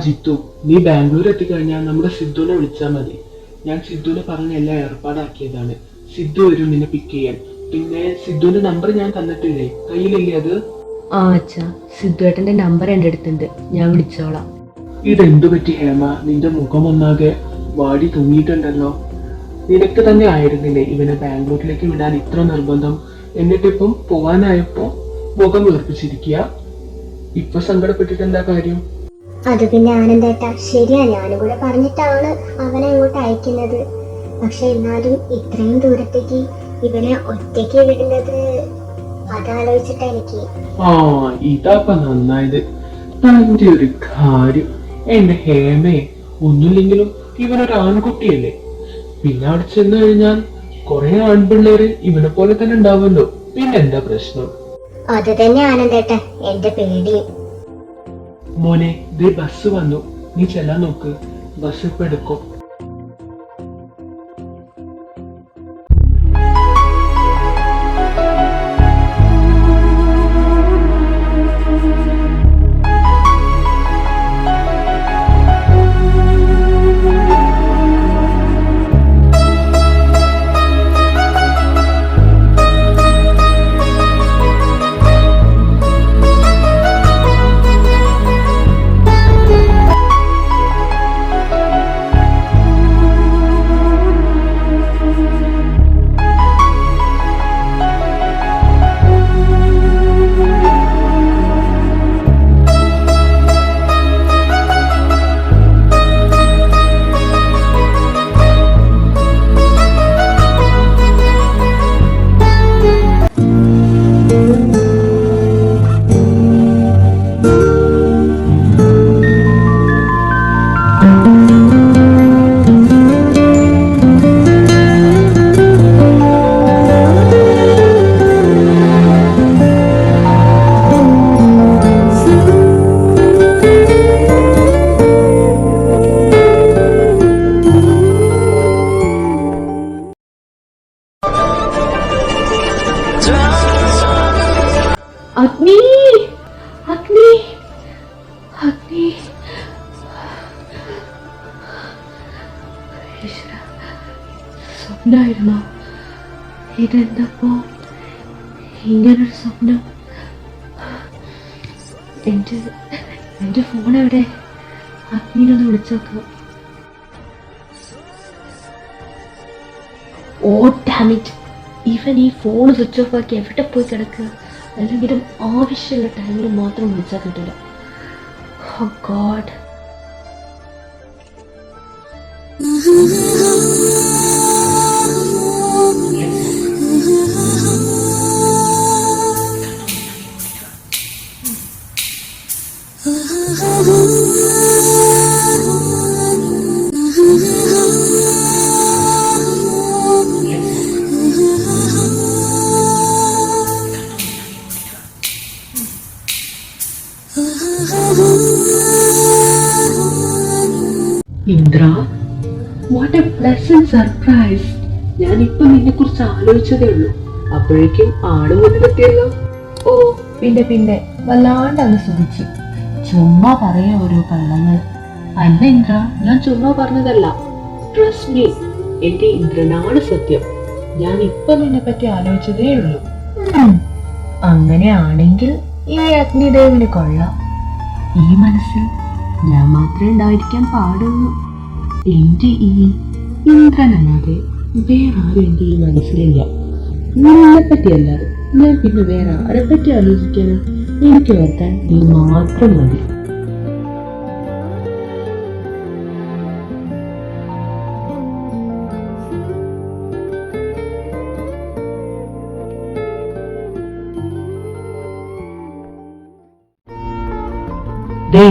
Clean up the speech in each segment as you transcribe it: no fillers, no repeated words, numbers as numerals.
ജിത്തു, നീ ബാംഗ്ലൂർ എത്തിക്കഴിഞ്ഞാൽ നമ്മുടെ സിദ്ധുവിനെ വിളിച്ചാൽ മതി. ഞാൻ സിദ്ധുവിനെ പറഞ്ഞ എല്ലാം ഏർപ്പാടാക്കിയതാണ്. സിദ്ധു വരും നിന്നെ പിക്ക് ചെയ്യാൻ. പിന്നെ സിദ്ധുവിന്റെ നമ്പർ ഞാൻ തന്നിട്ടില്ലേ, കയ്യിലില്ലേ അത്? ആ അച്ഛാ, സിദ്ധുവേട്ടന്റെ നമ്പർ എൻ്റെ അടുത്തുണ്ട്, ഞാൻ വിളിച്ചോളാം. ഇതെന്തു പറ്റി ഹേമ, നിന്റെ മുഖം ഒന്നാകെ വാടി തൂങ്ങിയിട്ടുണ്ടല്ലോ. നിനക്ക് തന്നെ ആയിരുന്നില്ലേ ഇവനെ ബാംഗ്ലൂരിലേക്ക് വിടാൻ ഇത്ര നിർബന്ധം? എന്നിട്ടിപ്പം പോവാനായപ്പോ മുഖം വീർപ്പിച്ചിരിക്കുക. ഇപ്പൊ സങ്കടപ്പെട്ടിട്ട് എന്താ കാര്യം? അത് പിന്നെ ആനന്ദേട്ടാ, ശരിയാ, ഞാനും കൂടെ പറഞ്ഞിട്ടാണ് അവനെ അങ്ങോട്ട് അയക്കുന്നത്. പക്ഷെ എന്നാലും ഇത്രയും ദൂരത്തേക്ക് ഇവനെ ഒറ്റയ്ക്ക് വിടുന്നത് അതാലോചിച്ചിട്ടാ എനിക്ക്. ആ ഇതാപ്പ നന്നായത്. തന്റെ ഒരു കാര്യം എന്റെ ഹേമേ, ഒന്നുമില്ലെങ്കിലും ഇവനൊരു ആൺകുട്ടിയല്ലേ. പിന്നെ അവിടെ ചെന്ന് കഴിഞ്ഞാൽ കുറെ ആൺപിള്ളേര് ഇവനെ പോലെ തന്നെ ഉണ്ടാവുമല്ലോ. പിന്നെന്താ പ്രശ്നം? അത് തന്നെ ആനന്ദേട്ടാ എന്റെ പേടിയും. മോനെ, ദേ ബസ് വന്നു, നീ ചെല്ലാൻ നോക്ക്. ബസ് ഇപ്പൊ എടുക്കും. അഗ്നി, അഗ്നി, അഗ്നി. സ്വപ്നമായിരുന്നോ ഇതെന്തപ്പോ? ഇങ്ങനൊരു സ്വപ്നം. എന്റെ ഫോൺ എവിടെ? അഗ്നിനൊന്ന് വിളിച്ചോക്കാം. ഓ ഡാം ഇറ്റ്, ഇവൻ ഈ ഫോൺ സ്വിച്ച് ഓഫ് ആക്കി എവിടെ പോയി കിടക്കുക? അല്ലെങ്കിലും ആവശ്യമുള്ള ടൈമിൽ മാത്രം വിളിച്ചാൽ കിട്ടില്ല. Oh God. Indra, what a pleasant surprise. ഞാനിപ്പോ നിന്നെ കുറിച്ച് ആലോചിച്ചതേ ഉള്ളൂ, അപ്പോഴേക്കും ആട് മുന്നിലെത്തിയല്ലോ. ഓ പിന്നെ വല്ലാണ്ടങ്ങ് സുഖിച്ചു. ചുമ്മാ പറയാ ഓരോ കള്ളങ്ങൾ. അല്ല ഇന്ദ്ര, ഞാൻ ചുമ്മാ പറഞ്ഞതല്ല. ട്രസ്റ്റ് മീ, എന്റെ ഇന്ദ്രനാണ് സത്യം. ഞാൻ ഇപ്പൊ നിന്നെ പറ്റി ആലോചിച്ചതേ ഉള്ളൂ. അങ്ങനെയാണെങ്കിൽ ഈ അഗ്നിദേവിന് കൊള്ളാം. ഈ മനസ്സിൽ ഞാൻ മാത്രമേ ഉണ്ടായിരിക്കാൻ പാടുള്ളൂ. എന്റെ ഈ ഇന്ദ്രനല്ലാതെ വേറെ ആരും എന്റെ ഈ മനസ്സിലില്ല. നിന്നെ പറ്റിയല്ലാതെ ഞാൻ പിന്നെ വേറെ ആരെ പറ്റി ആലോചിക്കാനോ? എനിക്ക് ഓർക്കാൻ നീ മാത്രം മതി.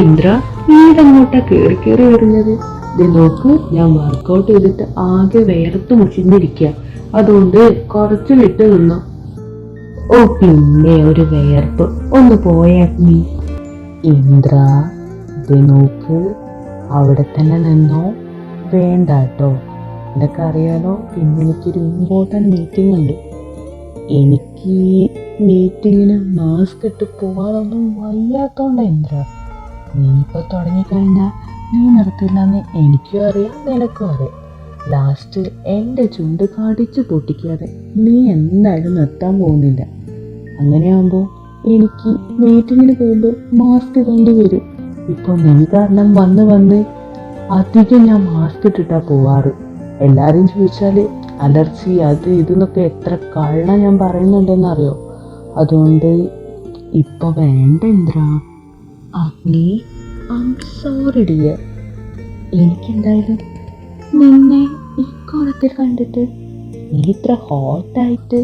ഇന്ദ്ര, നീടങ്ങോട്ടാ കേറി വരുന്നത്? നോക്ക്, ഞാൻ വർക്കൗട്ട് ചെയ്തിട്ട് ആകെ വേർത്ത് മുഷിഞ്ഞിരിക്കുക. അതുകൊണ്ട് കുറച്ച് വിട്ട് നിന്നു. ഓ പിന്നെ ഒരു വേർപ്പ്, ഒന്ന് പോയാ നീ. ഇന്ദ്ര, നോക്ക്, അവിടെ തന്നെ നിന്നോ. വേണ്ട കേട്ടോ, ഇതൊക്കെ അറിയാലോ. ഇന്ന് എനിക്കൊരു ഇമ്പോർട്ടൻറ്റ് മീറ്റിംഗ് ഉണ്ട്. എനിക്ക് മീറ്റിങ്ങിന് മാസ്ക് ഇട്ട് പോകാനൊന്നും വയ്യാത്തോണ്ട ഇന്ദ്ര. നീ ഇപ്പൊ തുടങ്ങിക്കഴിഞ്ഞാൽ നീ നിർത്തില്ലെന്ന് എനിക്കും അറിയാം, നിനക്കും അറിയാം. ലാസ്റ്റ് എൻ്റെ ചുണ്ട് കാടിച്ച് പൊട്ടിക്കാതെ നീ എന്തായാലും നിർത്താൻ പോകുന്നില്ല. അങ്ങനെയാകുമ്പോൾ എനിക്ക് മീറ്റിങ്ങിന് പോകുമ്പോൾ മാസ്ക് വേണ്ടി വരും. ഇപ്പോൾ നീ കാരണം വന്ന് വന്ന് അധികം ഞാൻ മാസ്ക് ഇട്ടിട്ടാ പോവാറ്. എല്ലാവരും ചോദിച്ചാൽ അലർജി അത് ഇതെന്നൊക്കെ എത്ര കള്ള ഞാൻ പറയുന്നുണ്ടെന്നറിയോ. അതുകൊണ്ട് ഇപ്പൊ വേണ്ട ഇന്ദ്ര. അഗ്നി, ഐ ആം സോറി ഡിയർ. എനിക്കെന്തായാലും നിന്നെ ഈ കോലത്തിൽ കണ്ടിട്ട് നീ ഇത്ര ഹോട്ടായിട്ട്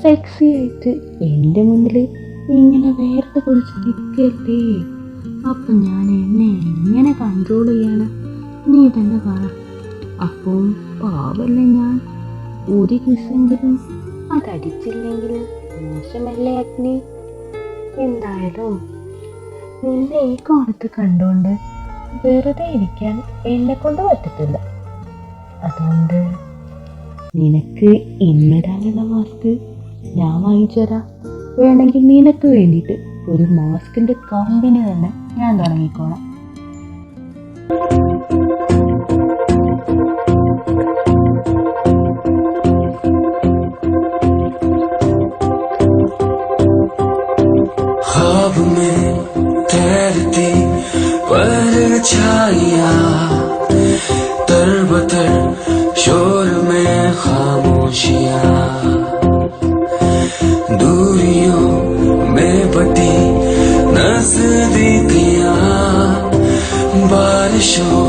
സെക്സി ആയിട്ട് എൻ്റെ മുന്നിൽ ഇങ്ങനെ വേർത്ത് കുറിച്ച് നിൽക്കല്ലേ. അപ്പം ഞാൻ എന്നെ എങ്ങനെ കൺട്രോൾ ചെയ്യാണ്, നീ തന്നെ പറ. അപ്പോൾ പാവല്ലേ ഞാൻ. ഒരു കിസെങ്കിലും അതടിച്ചില്ലെങ്കിലും മോശമല്ലേ അഗ്നി. എന്തായാലും നിന്നെ ഈ കോലത്ത് കണ്ടുകൊണ്ട് വെറുതെ ഇരിക്കാൻ എന്നെ കൊണ്ട് പറ്റത്തില്ല. അതുകൊണ്ട് നിനക്ക് ഇന്നിടാനുള്ള മാസ്ക് ഞാൻ വാങ്ങിച്ചു തരാം. വേണമെങ്കിൽ നിനക്ക് വേണ്ടിയിട്ട് ഒരു മാസ്കിന്റെ കമ്പനി തന്നെ ഞാൻ തുടങ്ങിക്കോളാം. ख्वाब में तैरती परछाइयां, तरबतर शोर में खामोशियां, दूरियों में बटी नजदीकियां, बारिशों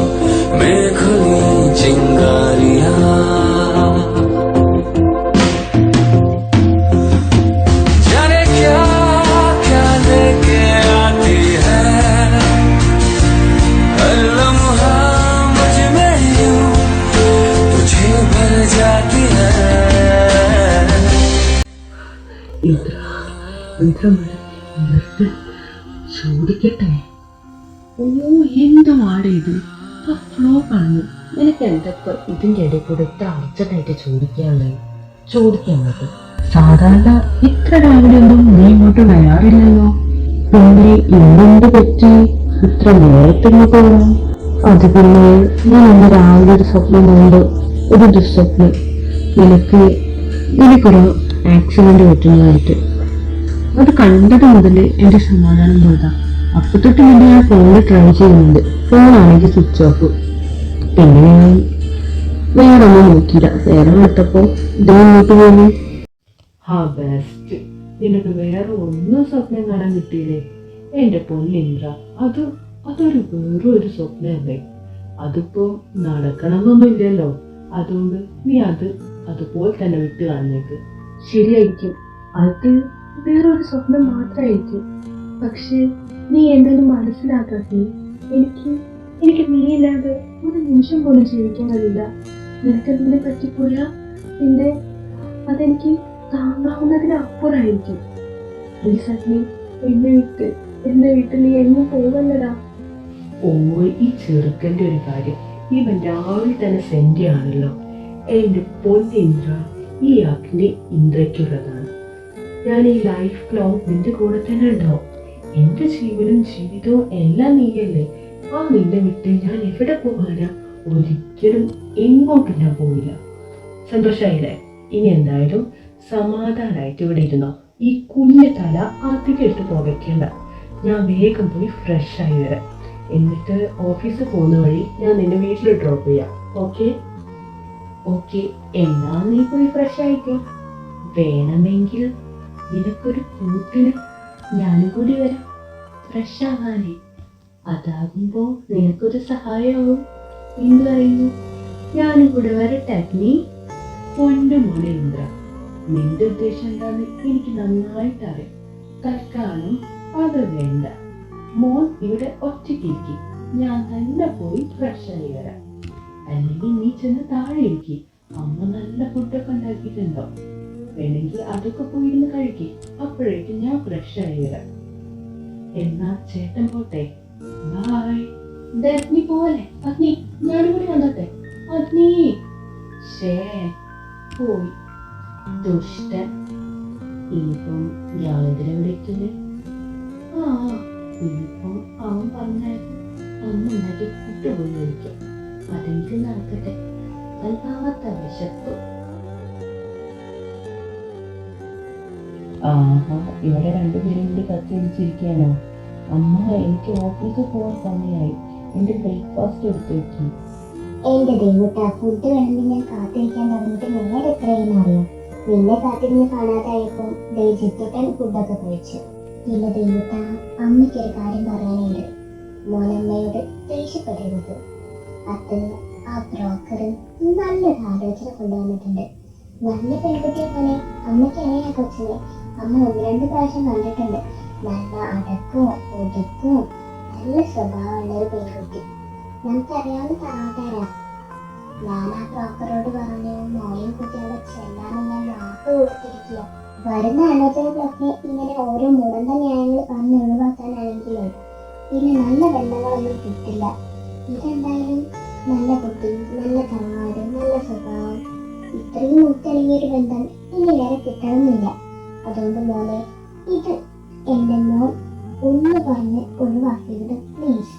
में खुली चिंगारियां, जाने क्या क्या लेके आती है हर लम्हा मुझ में यूं तुझे भर जाती है. ചോദിക്കട്ടെ? ഓ, എന്ത് വാടേ ഇത്? ആ ഫ്ലോ കാണുന്നു. നിനക്ക് എന്തൊക്കെ ഇതിൻ്റെ ഇടയിൽ കൂടെ ഇത്ര അർജന്റായിട്ട് ചോദിക്കാനുള്ളത്? ചോദിക്കാൻ പറ്റും. സാധാരണ ഇത്ര രാവിലെ ഒന്നും നീ ഇങ്ങോട്ട് വരാറില്ലല്ലോ. പിന്നെ ഇന്നെന്ത് പറ്റി ഇത്ര നേരത്തെ ഇങ്ങോട്ട് വരാം? അത് പിന്നെ ഞാൻ ഇന്ന് രാവിലെ ഒരു സ്വപ്നം കണ്ട്, ഒരു ദുസ്വപ്നം. നിനക്കൊരു ആക്സിഡന്റ് പറ്റുന്നതായിട്ട്. അത് കണ്ടത് മുതൽ എൻ്റെ സമാധാനം പോയതാ. അപ്പൊ തൊട്ട് വേണ്ടി ഞാൻ ഫോണിൽ ട്രൈ ചെയ്യുന്നുണ്ട്. ഫോണാണെങ്കിൽ സ്വിച്ച് ഓഫ്. പിന്നെ ഞാൻ വേറെ ഒന്നും നോക്കിയില്ല. നേരം വിട്ടപ്പോ ഇതേ ഇങ്ങോട്ട് പോയി. ബെസ്റ്റ്. നിനക്ക് വേറെ ഒന്നും സ്വപ്നം കാണാൻ കിട്ടിയില്ലേ എന്റെ പൊന്നിന്ദ്ര? അതൊരു വേറൊരു സ്വപ്നമല്ലേ? അതിപ്പോ നടക്കണമെന്നൊന്നുമില്ലല്ലോ. അതുകൊണ്ട് നീ അതുപോലെ തന്നെ വിട്ട് കളഞ്ഞേക്ക്. ശരിയായിരിക്കും, അത് വേറൊരു സ്വപ്നം മാത്രമായിരിക്കും. പക്ഷെ നീ എന്തെങ്കിലും മനസ്സിലാക്കാതെ എനിക്ക് നീയില്ലാതെ ഒരു നിമിഷം പോലും ജീവിക്കാൻ കഴിയില്ല. നിനക്കെന്തിനെ പറ്റിപ്പോയാ അതെനിക്ക് താങ്ങാവുന്നതിനപ്പുറമായിരിക്കും. പ്ലീസ് അഗ്നി, എന്നെ വിട്ട് നീ എങ്ങും പോവല്ലടാ. ഓ, ഈ ചെറുക്കൻ്റെ ഒരു കാര്യം, ഇവൻ രാവിലെ തന്നെ സെൻഡ് ആണല്ലോ. എന്റെ പൊന്നിന്ദ്ര, ഈ അഗ്നി ഇന്ദ്രയ്ക്കുള്ളതാണ്. ഞാൻ ഈ ലൈഫ് ലോങ് നിന്റെ കൂടെ തന്നെ ഉണ്ടാവും. എന്റെ ജീവനും ജീവിതവും എല്ലാം നീയല്ലേ. നിന്നെ വിട്ട് ഞാൻ എവിടെ പോകാനാ? ഒരിക്കലും എങ്ങോട്ടും ഞാൻ പോവില്ല. സന്തോഷായില്ലേ? ഇനി എന്തായാലും സമാധാനമായിട്ട് ഇവിടെ ഇരുന്നോ. ഈ കുഞ്ഞു തല അധികം എടുത്ത് പുകയ്ക്കേണ്ട. ഞാൻ വേഗം പോയി ഫ്രഷ് ആയി വരാം. എന്നിട്ട് ഓഫീസിൽ പോകുന്ന വഴി ഞാൻ നിന്നെ വീട്ടിൽ ഡ്രോപ്പ് ചെയ്യാം. ഓക്കെ, എന്നാ നീ പോയി ഫ്രഷ് ആയിക്കോ. വേണമെങ്കിൽ നിനക്കൊരു കൂട്ടിന് ഞാനും കൂടി വരാം ഫ്രഷ് ആവാനേ. അതാകുമ്പോ നിനക്കൊരു സഹായമാവും. എന്ത് പറയുന്നു? ഞാനും കൂടെ വരട്ടെ അഗ്നി? പൊന്നു മോനെ ഇന്ദ്ര, നിന്റെ ഉദ്ദേശം എന്താന്ന് എനിക്ക് നന്നായിട്ട് അറിയാം. തൽക്കാലം അത് വേണ്ട. മോൻ ഇവിടെ ഒറ്റയ്ക്കിരിക്കും. ഞാൻ തന്നെ പോയി ഫ്രഷ് ആയി വരാം. അല്ലെങ്കിൽ നീ ചെന്ന് താഴെ ഇരിക്കും. അമ്മ നല്ല ഫുഡൊക്കെ ഉണ്ടാക്കിയിട്ടുണ്ടോ? വേണമെങ്കിൽ അതൊക്കെ പോയിരുന്ന് കഴിക്കും. അപ്പോഴേക്കും ഞാൻ ഫ്രഷ് ആയി വരാം. എന്നാ ചേട്ടൻ പോട്ടെ. ബൈ. അഗ്നി പോലെ. അഗ്നി, ഞാനും കൂടി വന്നോട്ടെ. അഗ്നി പോയി. ദുഷ്ടൻ. ഇനിയിപ്പം ഞാൻ എന്തിനാ വിളിക്കുന്നത്? ഇനിയിപ്പം അവൻ പറഞ്ഞാൽ അമ്മ ഉണ്ടാക്കി കൂട്ടുപോയി കഴിക്കാം. അതെങ്കിലും നടക്കട്ടെ. വല്ലാത്ത വിശപ്പ്. ആഹാ, ഇവിടെ രണ്ടുപേരും കൂടി കത്തി പിടിച്ചിരിക്കുകയാണോ? അമ്മ, എനിക്ക് ഓഫീസിൽ പോകാൻ സമയമായി. എന്റെ ബ്രേക്ക്ഫാസ്റ്റ് എടുത്ത് വെക്കി. എന്റെ ദൈവട്ടാ, ഫുഡ് വേണമെങ്കിൽ ഞാൻ കാത്തിരിക്കാൻ തുടങ്ങിയിട്ട് നേരെ എത്രയും അറിയാം. നിന്നെ കാത്തിരുന്ന് കാണാതായപ്പോ ജിത്തുട്ടൻ ഫുഡൊക്കെ കഴിച്ചു. ഇല്ല ദൈവട്ടാ, അമ്മയ്ക്കൊരു കാര്യം പറയാനുണ്ട്. മോനമ്മയോട് ദേഷ്യപ്പെടരുത്. അത് ആ ബ്രോക്കർ നല്ലൊരു ആലോചന കൊണ്ടുവന്നിട്ടുണ്ട്. നല്ല പെൺകുട്ടിയെ പോലെ അമ്മയ്ക്ക് അറിയാം കൊച്ചിനെ. അമ്മ 1-2 പ്രാവശ്യം കണ്ടിട്ടുണ്ട്. നല്ല അടക്കവും ഒതുക്കവും നല്ല സ്വഭാവമുള്ള ഒരു പെൺകുട്ടി. നമുക്കറിയാവുന്ന തറവാട്ടുകാരാ. ഞാൻ ആ ബ്രോക്കറോട് പറഞ്ഞു മോയും കുട്ടിയോടെ ചെല്ലാമെന്ന് ഞാൻ വാക്ക് കൊടുത്തിരിക്കുക. വരുന്ന ആലോചനകളൊക്കെ ഇങ്ങനെ ഓരോ മുടന്ത ന്യായങ്ങൾ പറഞ്ഞ് ഒഴിവാക്കാനാണെങ്കിലേ ഇനി നല്ല ബന്ധങ്ങളൊന്നും കിട്ടില്ല. ഇതെന്തായാലും നല്ല കുട്ടി, നല്ല തറവാട്, നല്ല സ്വഭാവം, ഇത്രയും ഒത്തിണങ്ങിയൊരു ബന്ധം ഇനി വേറെ കിട്ടണമെന്നില്ല. അതുകൊണ്ട് മോനെ, ഇത് എന്റെ മോൻ ഒന്ന് പറഞ്ഞ് ഒഴിവാക്കിയത് പ്ലീസ്.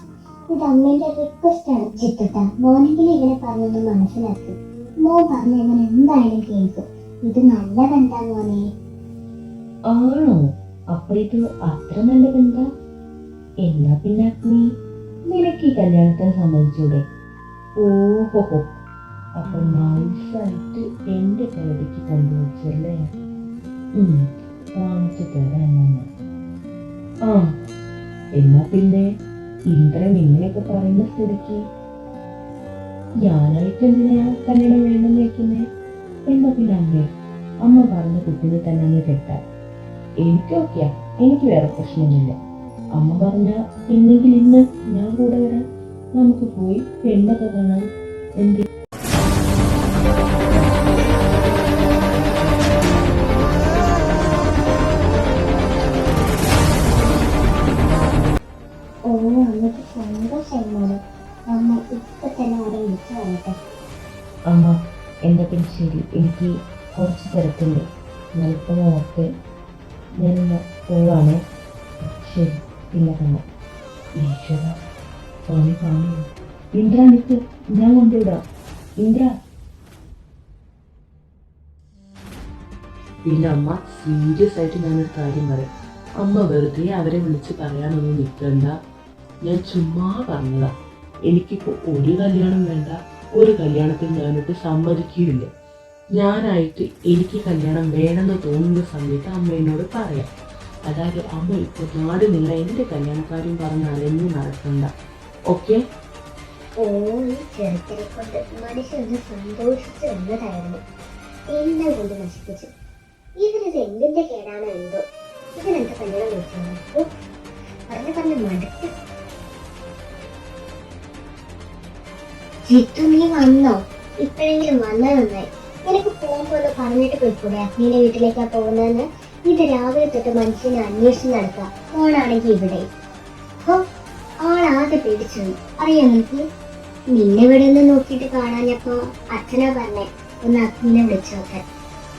ഇത് അമ്മേന്റെ റിക്വസ്റ്റ് ആണ്. ചിത്തുട്ട, മോനെങ്കിലും ഇങ്ങനെ പറഞ്ഞൊന്ന് മനസ്സിലാക്കി. മോൻ പറഞ്ഞ എങ്ങനെ എന്തായാലും കേൾക്കും. ഇത് നല്ലതെന്താ മോനെ? ആണോ? അപ്പൊ ഇത് അത്ര നല്ല ബന്ധാ? എന്നാ പിന്നെ നീ നിനക്ക് ഈ കല്യാണത്തിന് സമ്മതിച്ചൂടെ? ഓഹോ, അപ്പൊ നൈസായിട്ട് എന്റെ പേടിക്ക് കൊണ്ടുവച്ചല്ലേ? കാണിച്ചു തരാം. ആ, എന്നാ പിന്നെ ഇന്ദ്രൻ ഇങ്ങനെയൊക്കെ പറയുന്ന സ്ഥിതിക്ക് ഞാനായിട്ട് എന്തിനാ കല്യാണം വേണ്ടെന്ന് വെക്കുന്നേ? എന്നാ പിന്നെ അമ്മ പറഞ്ഞ കുട്ടീനെ തന്നെ അങ്ങ് കെട്ടാം. എനിക്കൊക്കെയാ, എനിക്ക് വേറെ പ്രശ്നമൊന്നുമില്ല. അമ്മ പറഞ്ഞ ഇന്നെങ്കിൽ ഇന്ന് ഞാൻ കൂടെ വരാം. നമുക്ക് പോയി പെണ്ണൊക്കെ കാണാം. എന്ത് അമ്മയ്ക്ക് സന്തോഷമാണ്. അമ്മ ഇപ്പൊ തന്നെ അവിടെ വിളിച്ചു വരട്ടെ. അമ്മ, എന്താ പിന്നെ ശരി, എനിക്ക് കുറച്ച് തിരക്കുണ്ട്. ഞാൻ ഇപ്പം ഓർത്ത് ഞാൻ പോവാണേ. ശരി, പിന്നെ കാണാം. ഈശ്വര, സ്വാമി കാണുമോ? ഇന്ദ്ര, നിക്ക്, ഞാൻ കൊണ്ടുവിടാം. ഇന്ദ്ര. പിന്നെ അമ്മ, സീരിയസ് ആയിട്ട് ഞാനൊരു കാര്യം പറയാം. അമ്മ വെറുതെ അവരെ വിളിച്ച് പറയാനൊന്നും നിൽക്കണ്ട. ഞാൻ ചുമ്മാ പറഞ്ഞതാ. എനിക്കിപ്പോൾ ഒരു കല്യാണം വേണ്ട. ഒരു കല്യാണത്തിന് ഞാനിട്ട് സമ്മതിക്കുകയില്ല. ഞാനായിട്ട് എനിക്ക് കല്യാണം വേണമെന്ന് തോന്നുന്ന സമയത്ത് അമ്മ എന്നോട് പറയാം. അതായത് അമ്മ ഇപ്പോൾ നാട് നിങ്ങളെ എൻ്റെ കല്യാണക്കാരും പറഞ്ഞ് അലഞ്ഞു നടക്കണ്ട. ഓക്കെ? ഈ ചെറുക്കനെ കൊണ്ട് മനുഷ്യന് സന്തോഷിച്ചു എന്നതായിരുന്നു. എല്ലാം കൊണ്ട് നശിപ്പിച്ചു. ഇതിനത് എന്തിന്റെ കേടാണോ എന്തോ. ഇതിനെന്താ കല്യാണം വിളിച്ചോ? പറഞ്ഞ് മടുത്ത്. ജിത്തു, നീ വന്നോ? ഇപ്പോഴെങ്കിലും വന്നത് നന്നായി. നിനക്ക് പോകുമ്പോ ഒന്ന് പറഞ്ഞിട്ട് പോയിക്കൂടെ അഗ്നിയുടെ വീട്ടിലേക്കാ പോകുന്നതെന്ന്? ഇത് രാവിലെ തൊട്ട് മനുഷ്യനെ അന്വേഷിച്ച് നടക്കാം. മോളാണെങ്കിൽ ഇവിടെ ആളാകെ പേടിച്ചു. അറിയാം നിനക്ക്? നിന്നെ ഇവിടെ നിന്ന് നോക്കിയിട്ട് കാണാഞ്ഞപ്പോ അച്ഛനാ പറഞ്ഞേ ഒന്ന് അഗ്നിനെ വിളിച്ചു നോക്കാൻ.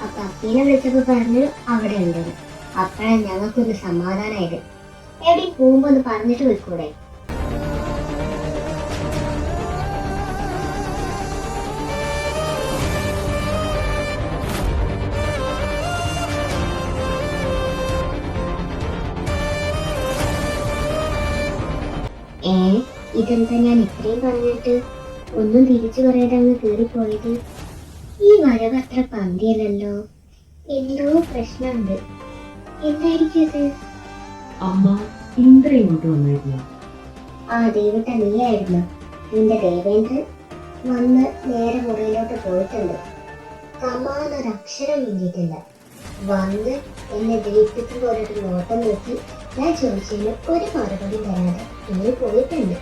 അപ്പൊ അഗ്നിനെ വിളിച്ചപ്പോ പറഞ്ഞു അവിടെ ഉണ്ടെന്ന്. അപ്പോഴാണ് ഞങ്ങൾക്കൊന്ന് സമാധാനമായത്. എവിടെ പോകുമ്പോ ഒന്ന് പറഞ്ഞിട്ട് പോയിക്കൂടെ? ഇതെന്താ ഞാൻ ഇത്രയും പറഞ്ഞിട്ട് ഒന്നും തിരിച്ചു പറയാതെ അങ്ങ് കയറിപ്പോയത്? ഈ വരവ് അത്ര പന്തിയല്ലല്ലോ. എന്തോ പ്രശ്നമുണ്ട്. എന്തായിരിക്കും ഇത്? അമ്മ, ഇന്ദ്ര ഇങ്ങോട്ട് വന്നായിരുന്നു. ആ ദേവട്ട, നീയായിരുന്നു. നിന്റെ ദേവേന്ദ്രൻ വന്ന് നേരെ മുറിയിലോട്ട് പോയിട്ടുണ്ട്. കമാനൊരക്ഷരം വേണ്ടിയിട്ടില്ല. വന്ന് എന്നെ ദീപിക്കും പോലൊരു നോട്ടം നോക്കി ഞാൻ ചോദിച്ചതിന് ഒരു മറുപടി തരാതെ ഇനി പോയിട്ടുണ്ട്.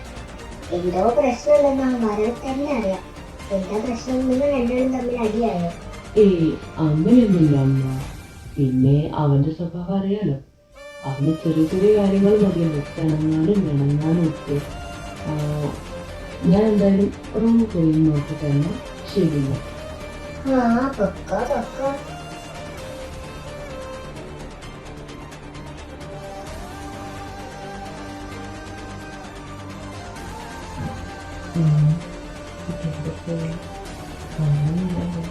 എന്തോ പ്രശ്നമുണ്ടെന്ന് ആ വരവ് തന്നെ അറിയാം. എന്താ പ്രശ്നം? നിങ്ങൾ രണ്ടുപേരും തമ്മിൽ അടിയായോ? അങ്ങനെയൊന്നുമില്ല അമ്മ. പിന്നെ അവന്റെ സ്വഭാവം അറിയാലോ. അവന് ചെറിയ ചെറിയ കാര്യങ്ങൾ മതിയല്ലോ പിണങ്ങാനും ഒക്കെ. ഞാൻ എന്തായാലും റൂമിൽ പോയി നോക്കി തന്നെ. ശരിയില്ല. പൊക്കോ. എവിടെ പോയി കാണുന്നില്ലല്ലോ.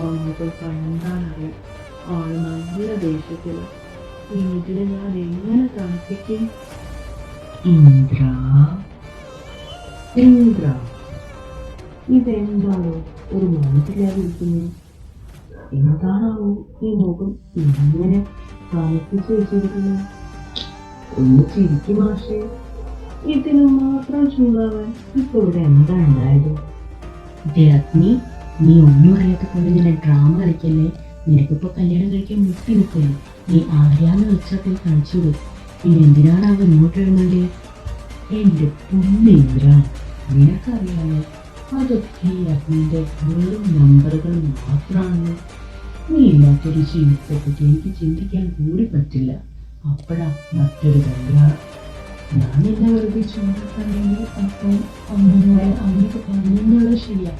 അങ്ങോട്ട് കണ്ടാലറിയാം ആള് നല്ല ദേഷ്യത്തില്. ഇതിന് ഞാൻ എങ്ങനെ തണുപ്പിക്കും? ഇന്ദ്ര ഇന്ദ്ര, ഇതെന്താണോ ഒരു മനസ്സിലാതിരിക്കുന്നത്? എന്താണാവോ ഈ മുഖം ഇങ്ങനെ തണുപ്പിച്ച് വെച്ചിരിക്കുന്നത്? ഒന്ന് ചിരിക്കും മാഷേ. ഇതിന് മാത്രം ചൂടാവാൻ ഇപ്പൊ ഇവിടെ എന്താ ഉണ്ടായത്? രത്നി, നീ ഒന്നും അറിയാത്ത കൊണ്ട് നിന്നെ ഡ്രാമ കളിക്കല്ലേ. നിനക്കിപ്പോ കല്യാണം കഴിക്കാൻ മുട്ടി നിൽക്കല്ലേ. നീ ആര്യാന്ന് വെച്ചാൽ പോയി കളിച്ചോളൂ. പിന്നെ എന്തിനാണ് അവൻ ഇങ്ങോട്ട് എഴുന്നള്ളി? എന്റെ പൊന്നിന്ദ്ര, നിനക്കറിയാമോ അതൊക്കെ ഈ അഗ്നിന്റെ വെറും നമ്പറുകൾ മാത്രമാണ്. നീ ഇല്ലാത്തൊരു ജീവിതത്തെപ്പറ്റി എനിക്ക് ചിന്തിക്കാൻ കൂടി പറ്റില്ല. അപ്പോഴാ മറ്റൊരു തന്ത്രം. ഞാൻ എന്നെ വെറുതെ ചൂടാക്കണമെങ്കിൽ അപ്പം അമ്മയോടെ അമ്മയൊക്കെ പറഞ്ഞെന്നുള്ളത് ശരിയാ.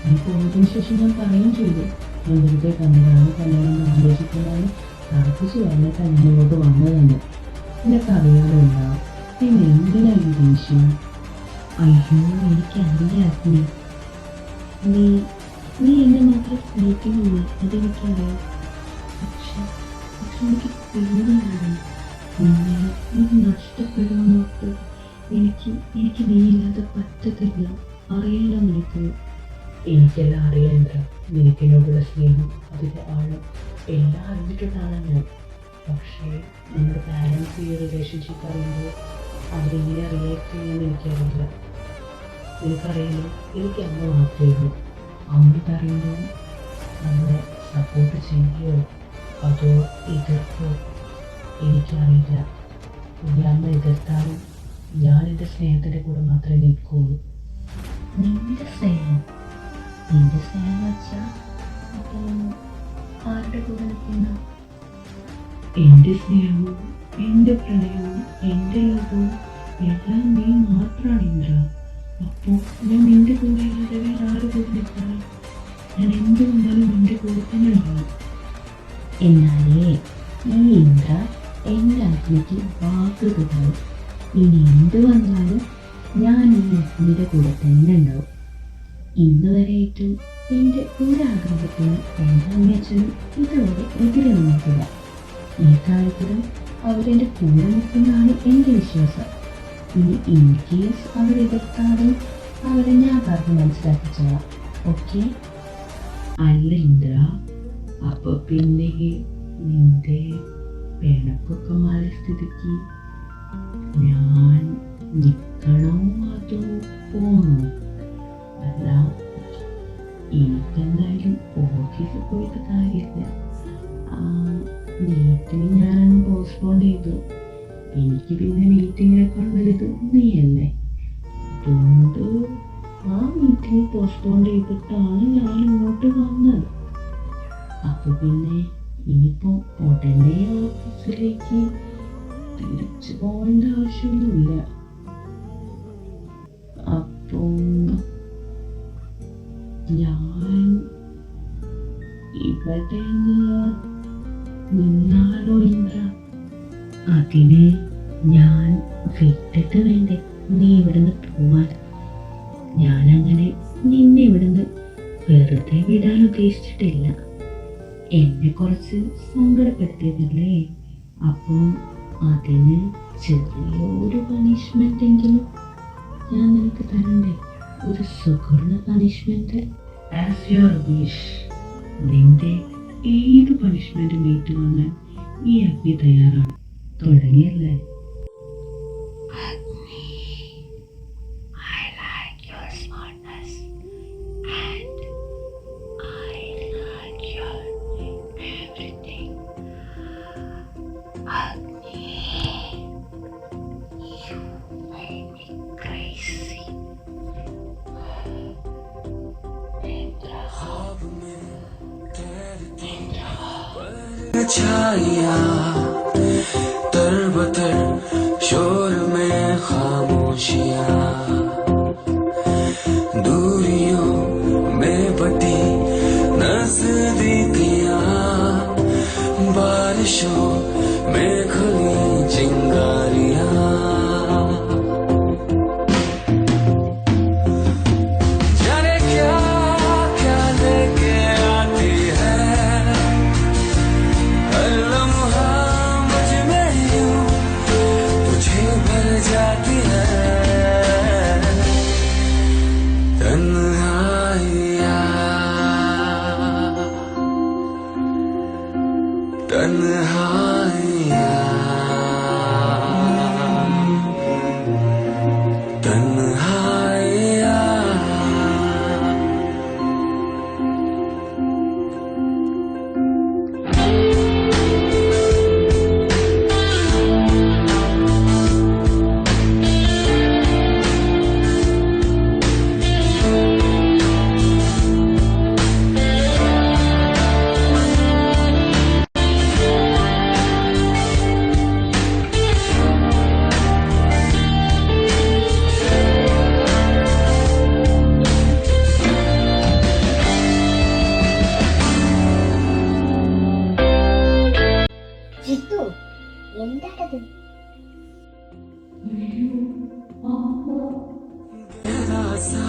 നീ പോയതിനു ശേഷം ഞാൻ പറയുകയും ചെയ്തു, ഞാൻ വെറുതെ കണ്ടതാണ് കല്യാണം ആലോചിക്കുന്നതാണ് തറപ്പിച്ച് വന്നിട്ട് അങ്ങോട്ട് വന്നതന്നെ. നിനക്കറിയാമല്ല, പിന്നെ എന്തിനാ ഈ ദേഷ്യം? അയ്യോ, എനിക്കറിയില്ല അഗ്നി. നീ നീ എന്നെ മാത്രം സ്നേഹിക്കുന്നില്ല, അതെനിക്കറിയാം. പക്ഷെ എനിക്ക് പേടിയാണ്. നീ നഷ്ടപ്പെടുമെന്നോട്ട് എനിക്ക് നീയില്ലാതെ പറ്റത്തില്ല. അറിയാലോ നിനക്ക്. എനിക്കെല്ലാം അറിയാൻ നിനക്കെന്നോടുള്ള സ്നേഹം, അതിൻ്റെ ആഴം എല്ലാം അറിഞ്ഞിട്ടുണ്ടാണ് ഞാൻ. പക്ഷേ നമ്മുടെ പാരൻസ് ഈ റിലേഷൻഷിപ്പ് അറിയുമ്പോൾ അവരെങ്ങനെ റിയാക്ട് ചെയ്യുമെന്ന് എനിക്കറിയില്ല. എനിക്കറിയില്ല, എനിക്ക് അമ്മ മാത്രമേ ഉള്ളൂ. അമ്മ പറയുമ്പോൾ നമ്മളെ സപ്പോർട്ട് ചെയ്യുകയോ അതോ എതിർക്കോ എനിക്കറിയില്ല. എൻ്റെ അമ്മ എതിർത്താലും ഞാൻ എൻ്റെ സ്നേഹത്തിൻ്റെ കൂടെ മാത്രമേ നിൽക്കുകയുള്ളൂ. നിന്റെ സ്നേഹം വെച്ചാൽ ആരുടെ കൂടെ നിൽക്കുന്ന? എൻ്റെ സ്നേഹവും എൻ്റെ പ്രണയവും എൻ്റെ ലോകവും എല്ലാം നീ മാത്രമാണ് ഇന്ദ്ര. അപ്പോൾ ഞാൻ നിന്റെ കൂടെ അല്ലാതെ വേറെ ആരുടെ കൂടെ നിൽക്കണം? ഞാൻ എന്ത് വന്നാലും നിന്റെ കൂടെ തന്നെ ഉണ്ടാവും. എന്നാലേ ഈ ഇന്ദ്ര എൻ്റെ അഗ്നിക്ക് വാക്ക് കിട്ടും. ഇനി എന്ത് വന്നാലും ഞാൻ ഈ അഗ്നിയുടെ കൂടെ തന്നെ ഉണ്ടാവും. ഇന്ന് വരെയായിട്ടും എൻ്റെ ഒരാഗ്രഹത്തിനും എൻ്റെ അമ്മയച്ഛനും ഇതുവരെ എതിരെ നിന്നിട്ടില്ല. ഈ കാര്യത്തിലും അവരെൻ്റെ കൂടെ നിൽക്കുന്നതാണ് എൻ്റെ വിശ്വാസം. ഇനി ഇൻ കേസ് അവരെതിർത്താലും അവരെ ഞാൻ പറഞ്ഞ് മനസ്സിലാക്കിച്ചോളാം. ഓക്കെ? അല്ല ഇന്ദ്ര, അപ്പോൾ പിന്നെ നിന്റെ പിണക്കൊക്കെ മാറിയ സ്ഥിതിക്ക് ഞാൻ നിൽക്കണോ അതോ പോണോ? അല്ല, എനിക്കെന്തായാലും ഓഫീസിൽ പോയിട്ട് കാര്യമില്ല. മീറ്റിംഗ് ഞാനങ്ങ് പോസ്റ്റ്പോൺ ചെയ്തു. എനിക്ക് പിന്നെ മീറ്റിങ്ങിനേക്കാൾ വലുത് നീയല്ലേ. അതുകൊണ്ട് ആ മീറ്റിംഗ് പോസ്റ്റ്പോൺ ചെയ്തിട്ടാണ് ഞാൻ ഇങ്ങോട്ട് വന്നത്. അപ്പോൾ പിന്നെ ഇനിയിപ്പോൾ ഉടനെ ഓഫീസിലേക്ക് തിരിച്ചു പോകേണ്ട ആവശ്യമൊന്നുമില്ല. അപ്പോൾ ഞാൻ ഇവിടെ നിന്നാലോ ഇന്ദ്ര? അതിന് ഞാൻ വിട്ടിട്ട് വേണ്ടേ നീ ഇവിടുന്ന് പോവാൻ? ഞാനങ്ങനെ നിന്നെ ഇവിടുന്ന് വെറുതെ വിടാൻ ഉദ്ദേശിച്ചിട്ടില്ല. എന്നെ കുറച്ച് സങ്കടപ്പെടുത്തിയതല്ലേ, അപ്പോൾ അതിന് ചെറിയൊരു പണിഷ്മെന്റ് എങ്കിലും ഞാൻ നിനക്ക് തരണ്ടേ? ഒരു സുഖമുള്ള പണിഷ്മെന്റ്. As your wish. നിന്റെ ഏത് പണിഷ്മെന്റും ഏറ്റുവാങ്ങാൻ ഈ അഗ്നി തയ്യാറാണ്. തുടങ്ങിയല്ലേ? छाया तरबतर शोर में खामोशियाँ नजदीकियां बारिशों में खुली चिंगारियां जाने क्या क्या लेके आती है हर लम्हा मुझ में यूं तुझे भर जाती है तन्हाइयाँ तन्हाइयाँ तन्हाइयाँ ജിത്തു എന്താണത്? मेरा सा